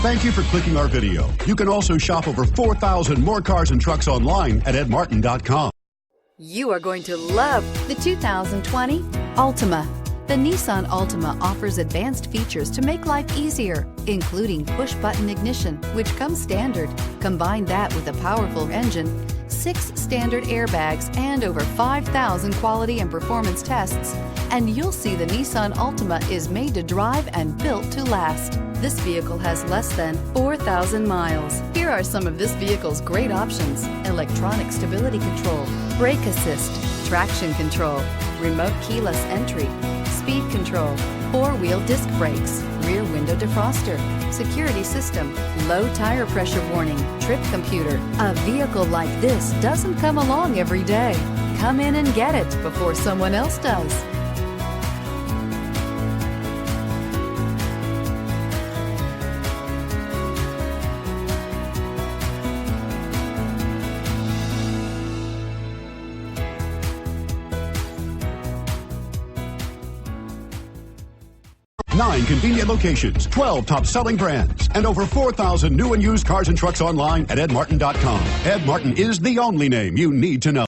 Thank you for clicking our video. You can also shop over 4,000 more cars and trucks online at edmartin.com. You are going to love the 2020 Altima. The Nissan Altima offers advanced features to make life easier, including push-button ignition, which comes standard. Combine that with a powerful engine, 6 standard airbags, and over 5,000 quality and performance tests, and you'll see the Nissan Altima is made to drive and built to last. This vehicle has less than 4,000 miles. Here are some of this vehicle's great options: electronic stability control, brake assist, traction control, remote keyless entry, speed control, 4-wheel disc brakes, rear window defroster, security system, low tire pressure warning, trip computer. A vehicle like this doesn't come along every day. Come in and get it before someone else does. Nine convenient locations, 12 top-selling brands, and over 4,000 new and used cars and trucks online at edmartin.com. Ed Martin is the only name you need to know.